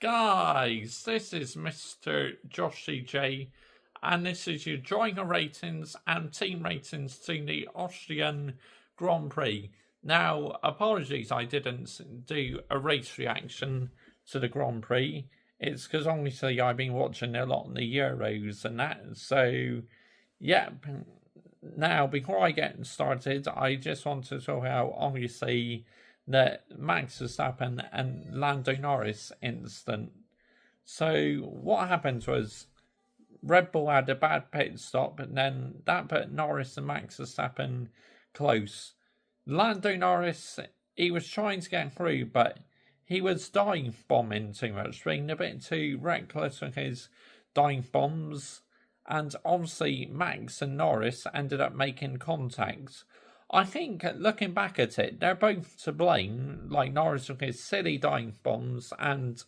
Guys, this is Mr. Joshy J, and this is your driver ratings and team ratings to the Austrian Grand Prix. Now, apologies I didn't do a race reaction to the Grand Prix. It's because obviously I've been watching a lot in the Euros and that, so yeah. Now, before I get started, I just want to talk about obviously the Max Verstappen and Lando Norris incident. So what happened was Red Bull had a bad pit stop, and then that put Norris and Max Verstappen close. Lando Norris, he was trying to get through, but he was dive bombing too much, being a bit too reckless with his dive bombs. And obviously Max and Norris ended up making contact. I think, looking back at it, they're both to blame, like Norris with his silly dive bombs, and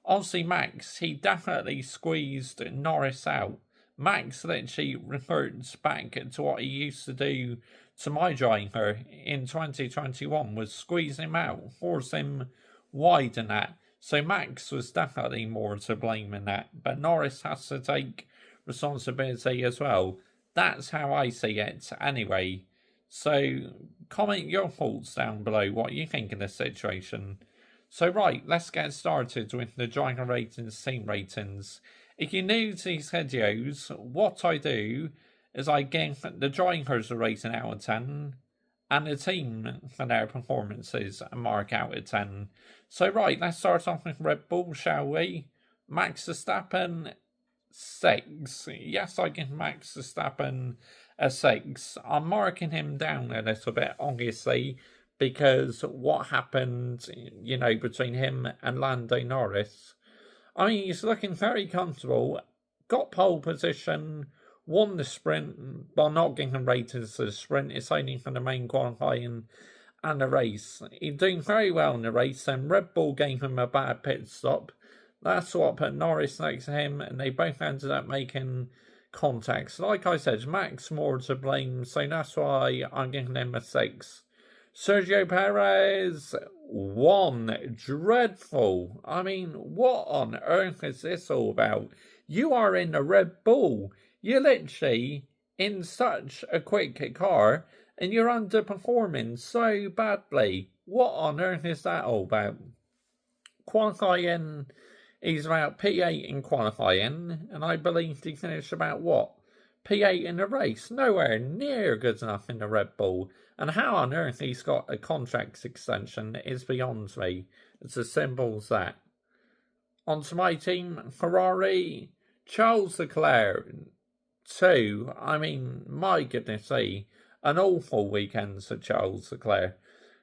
obviously Max, he definitely squeezed Norris out. Max literally reverts back to what he used to do to my driver in 2021, was squeeze him out, force him wide and that. So Max was definitely more to blame in that, but Norris has to take responsibility as well. That's how I see it anyway. So comment your thoughts down below, what you think of this situation. So right, let's get started with the driver ratings, team ratings. If you're new to these videos, what I do is I give the drivers a rating out of 10 and the team for their performances a mark out of 10. So right, let's start off with Red Bull, shall we? Max Verstappen, 6. Yes, I give Max Verstappen a 6. I'm marking him down a little bit, obviously, because what happened, between him and Lando Norris. I mean, he's looking very comfortable, got pole position, won the sprint, well, not giving ratings to the sprint, it's only for the main qualifying and the race. He's doing very well in the race, and Red Bull gave him a bad pit stop. That's what put Norris next to him, and they both ended up making contacts. Like I said, Max more to blame, so that's why I'm giving him a 6. Sergio Perez, 1. Dreadful. I mean, what on earth is this all about? You are in a Red Bull. You're literally in such a quick car, and you're underperforming so badly. What on earth is that all about? Qualifying, he's about P8 in qualifying, and I believe he finished about what? P8 in the race. Nowhere near good enough in the Red Bull. And how on earth he's got a contract extension is beyond me. It's as simple as that. On to my team, Ferrari, Charles Leclerc, 2. I mean, my goodness me, an awful weekend for Charles Leclerc.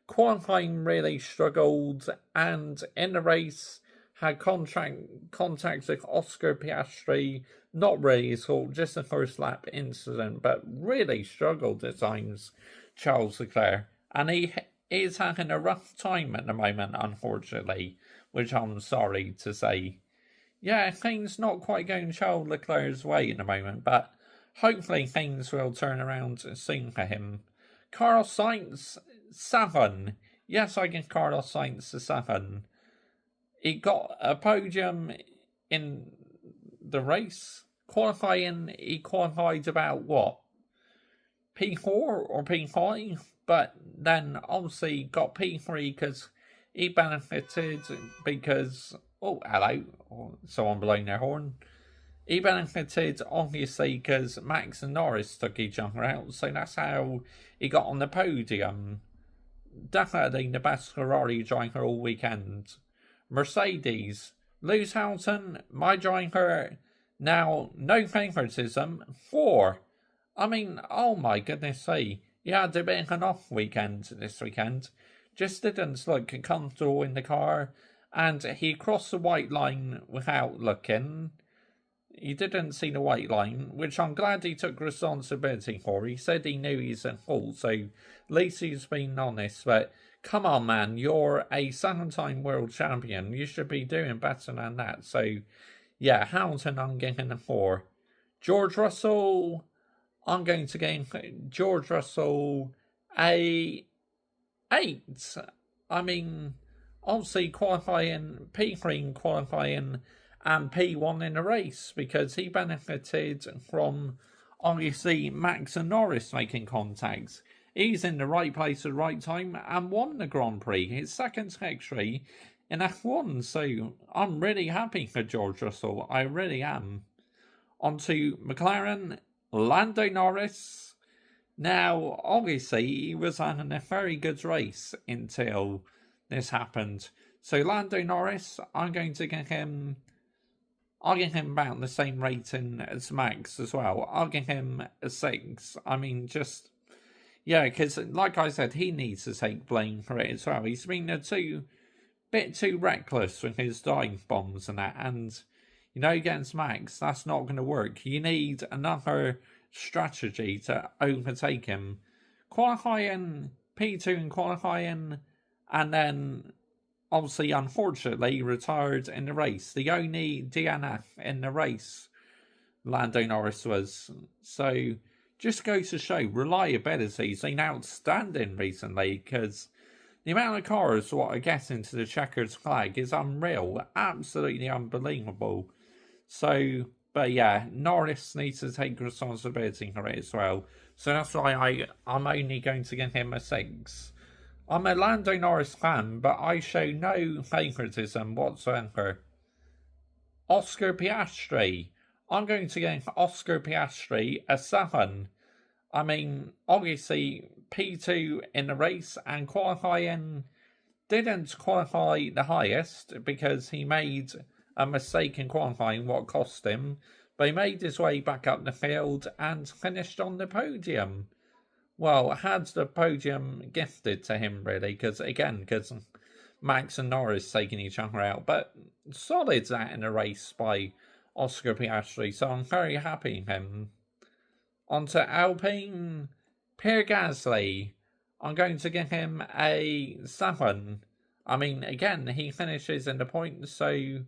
Qualifying really struggled, and in the race had contact with Oscar Piastri. Not really his fault, just a first lap incident, but really struggled at times, Charles Leclerc. And he is having a rough time at the moment, unfortunately, which I'm sorry to say. Yeah, things not quite going Charles Leclerc's way at the moment, but hopefully things will turn around soon for him. Carlos Sainz, 7. Yes, I give Carlos Sainz a 7. He got a podium in the race. Qualifying, he qualified about what? P4 or P5? But then obviously got P3 because he benefited because... Oh, hello. Someone blowing their horn. He benefited obviously because Max and Norris took each other out. So that's how he got on the podium. Definitely the best Ferrari driver all weekend. Mercedes, Lewis Hamilton, my driver, now no favouritism, 4. I mean, oh my goodness me, he had a bit of an off weekend this weekend, just didn't look comfortable in the car, and he crossed the white line without looking. He didn't see the white line, which I'm glad he took responsibility for. He said he knew he's at fault, so at least he's been honest, but come on, man, you're a 7-time world champion. You should be doing better than that. So, yeah, Hamilton, I'm giving a 4. George Russell, I'm going to give George Russell a 8. I mean, obviously qualifying, P3 qualifying, and P1 in the race, because he benefited from obviously Max and Norris making contacts. He's in the right place at the right time and won the Grand Prix, his second victory in F1. So I'm really happy for George Russell. I really am. On to McLaren, Lando Norris. Now, obviously, he was having a very good race until this happened. So Lando Norris, I'll give him about the same rating as Max as well. I'll give him a 6. I mean, just, yeah, because like I said, he needs to take blame for it as well. He's been a bit too reckless with his dive bombs and that, and, you know, against Max, that's not going to work. You need another strategy to overtake him. Qualifying, P2 in qualifying, and then obviously, unfortunately, retired in the race. The only DNF in the race, Lando Norris was. So, just goes to show, reliability's been outstanding recently, because the amount of cars what are getting to the checkered flag is unreal. Absolutely unbelievable. So, but yeah, Norris needs to take responsibility for it as well. So that's why I'm only going to give him a 6. I'm a Lando Norris fan, but I show no favouritism whatsoever. Oscar Piastri. I'm going to give Oscar Piastri a 7. I mean, obviously, P2 in the race and qualifying didn't qualify the highest because he made a mistake in qualifying, what cost him. But he made his way back up the field and finished on the podium. Well, had the podium gifted to him, really, because Max and Norris taking each other out. But solid that in a race by Oscar Piastri, so I'm very happy with him. On to Alpine, Pierre Gasly. I'm going to give him a 7. I mean, again, he finishes in the points, so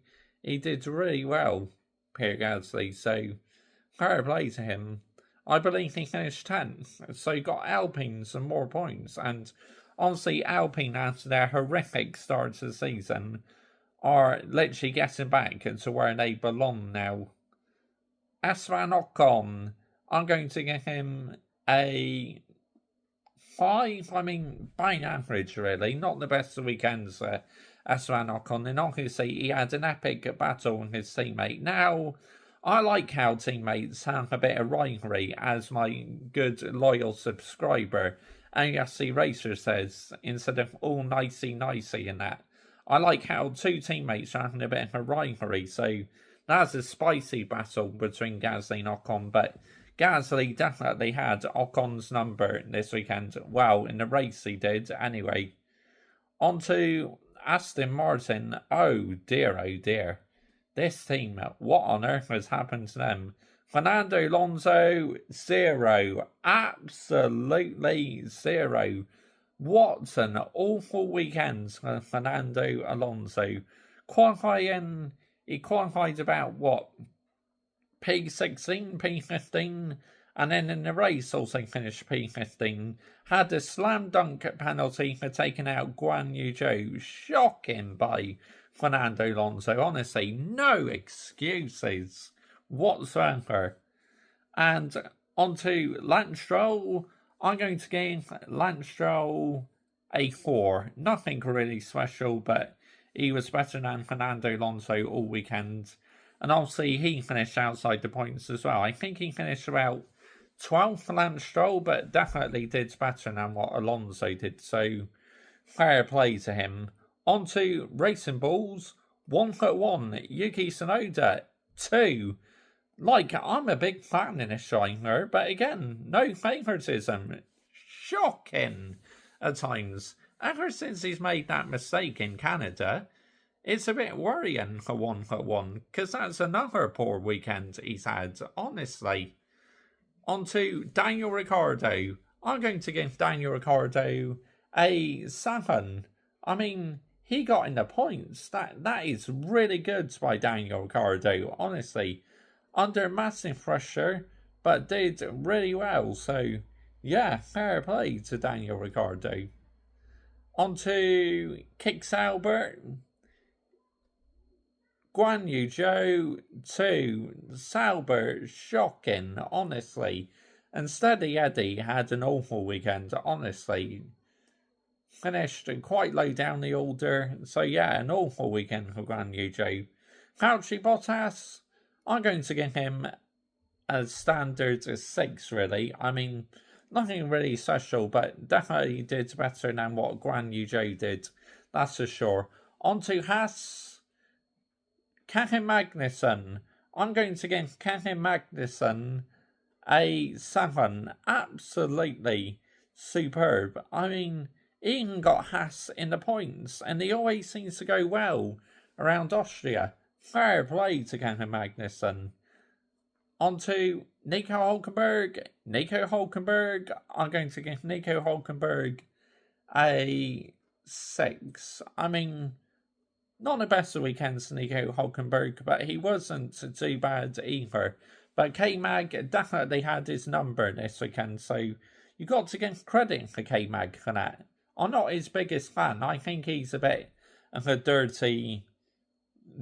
he did really well, Pierre Gasly, so fair play to him. I believe he finished 10th, so he got Alpine some more points. And honestly, Alpine, after their horrific start to the season, are literally getting back to where they belong now. Esteban Ocon, I'm going to give him a 5. I mean, by average, really. Not the best of weekends, Esteban Ocon. And obviously, he had an epic battle with his teammate. Now, I like how teammates have a bit of rivalry, as my good, loyal subscriber, ASC Racer, says, instead of all nicey and that. I like how two teammates are having a bit of a rivalry, so that's a spicy battle between Gasly and Ocon, but Gasly definitely had Ocon's number this weekend. Well, in the race he did, anyway. On to Aston Martin. Oh dear. This team, what on earth has happened to them? Fernando Alonso, 0. Absolutely 0. What an awful weekend for Fernando Alonso. He qualified about, what, P16, P15, and then in the race also finished P15. Had a slam dunk penalty for taking out Guan Yu Zhou. Shocking by Fernando Alonso. Honestly, no excuses whatsoever. And onto Lance Stroll. I'm going to give Lance Stroll a 4. Nothing really special, but he was better than Fernando Alonso all weekend. And obviously, he finished outside the points as well. I think he finished about 12th for Lance Stroll, but definitely did better than what Alonso did. So, fair play to him. On to Racing Bulls. 1-1, Yuki Tsunoda. 2. Like, I'm a big fan in this driver, but again, no favouritism. Shocking at times. Ever since he's made that mistake in Canada, it's a bit worrying for 1-1, because that's another poor weekend he's had, honestly. On to Daniel Ricciardo. I'm going to give Daniel Ricciardo a 7. I mean, he got in the points. That is really good by Daniel Ricciardo, honestly. Under massive pressure, but did really well. So, yeah, fair play to Daniel Ricciardo. On to Kicks Albert. Guan Yu Zhou 2. Salbert, shocking, honestly. And Steady Eddie had an awful weekend, honestly. Finished quite low down the order. So yeah, an awful weekend for Guan Yu Zhou. Fauci Bottas, I'm going to give him a standard 6, really. I mean, nothing really special, but definitely did better than what Guan Yu Zhou did. That's for sure. On to Haas. Kevin Magnussen. I'm going to give Kevin Magnussen a 7. Absolutely superb. I mean, he even got Haas in the points, and he always seems to go well around Austria. Fair play to Kevin Magnussen. On to Nico Hulkenberg. Nico Hulkenberg. I'm going to give Nico Hulkenberg a 6. I mean, not the best of weekends for Nico Hulkenberg, but he wasn't too bad either. But K-Mag definitely had his number this weekend, so you got to give credit for K-Mag for that. I'm not his biggest fan. I think he's a bit of a dirty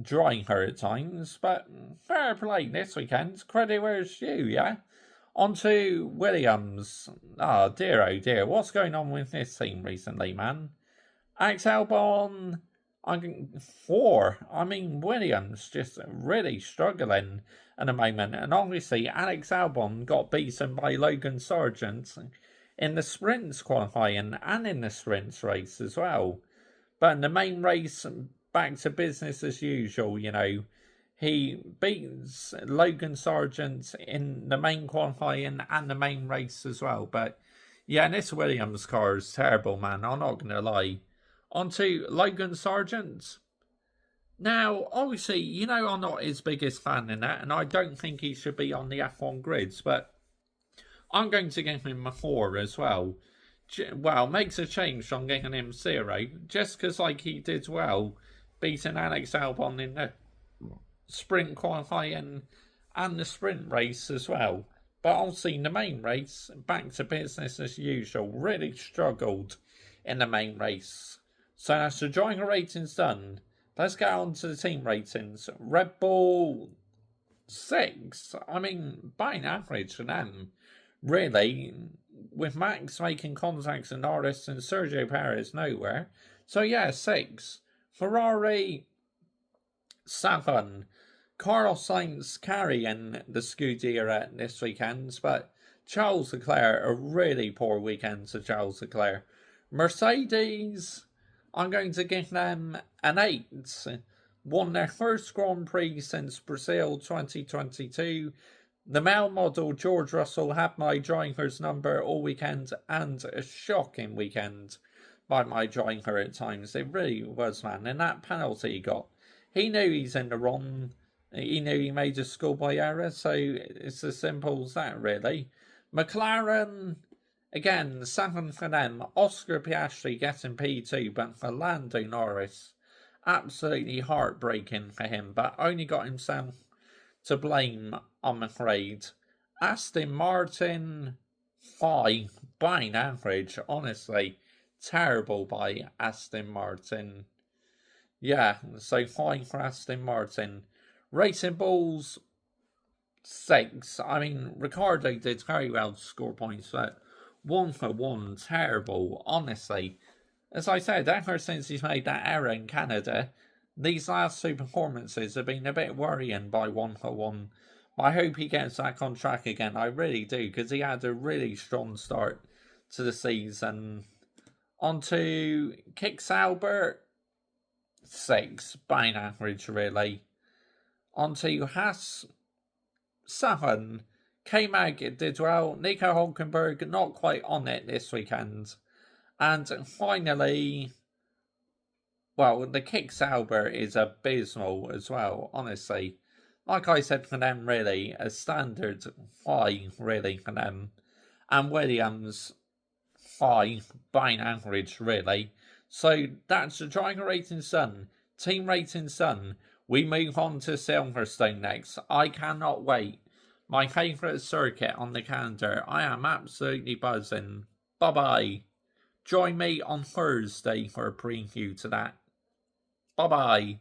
driver at times, but fair play this weekend. Credit where it's due, yeah? On to Williams. Oh dear, what's going on with this team recently, man? Alex Albon, 4. I mean, Williams just really struggling at the moment, and obviously Alex Albon got beaten by Logan Sargent in the sprints qualifying and in the sprints race as well. But in the main race, back to business as usual, you know. He beats Logan Sargent in the main qualifying and the main race as well. But yeah, this Williams car is terrible, man. I'm not going to lie. On to Logan Sargent. Now, obviously, you know I'm not his biggest fan in that, and I don't think he should be on the F1 grids, but I'm going to give him a 4 as well. Well, makes a change from giving him 0, just because like he did well, beating Alex Albon in the sprint qualifying and the sprint race as well. But obviously in the main race, back to business as usual, really struggled in the main race. So that's the driver ratings done. Let's get on to the team ratings. Red Bull 6. I mean, by an average for them, really, with Max making contacts with Norris and Sergio Perez nowhere. So yeah, 6. Ferrari 7. Carlos Sainz carrying the Scuderia this weekend, but Charles Leclerc, a really poor weekend to Charles Leclerc. Mercedes, I'm going to give them an 8. Won their first Grand Prix since Brazil 2022. The male model George Russell had my driver's number all weekend, and a shocking weekend by my driver at times. It really was, man. And that penalty he got, he knew he's in the wrong. He knew he made a schoolboy error, so it's as simple as that, really. McLaren, again, 7 for them. Oscar Piastri getting P2, but for Lando Norris, absolutely heartbreaking for him, but only got himself to blame, I'm afraid. Aston Martin, 5 by an average, honestly. Terrible by Aston Martin. Yeah, so 5 for Aston Martin. Racing Bulls, 6. I mean, Ricardo did very well to score points, but 1 for 1, terrible, honestly. As I said, ever since he's made that error in Canada, these last 2 performances have been a bit worrying by 1 for 1. I hope he gets back on track again, I really do, because he had a really strong start to the season. On to Kicks Albert, 6, by an average, really. On to Haas, 7. K-Mag did well. Nico Hulkenberg not quite on it this weekend. And finally, well, the Kicks Albert is abysmal as well, honestly. Like I said for them, really, a standard 5, really, for them. And Williams, 5, by an average, really. So that's the driver ratings done. Team ratings done. We move on to Silverstone next. I cannot wait. My favourite circuit on the calendar. I am absolutely buzzing. Bye-bye. join me on Thursday for a preview to that. Bye-bye.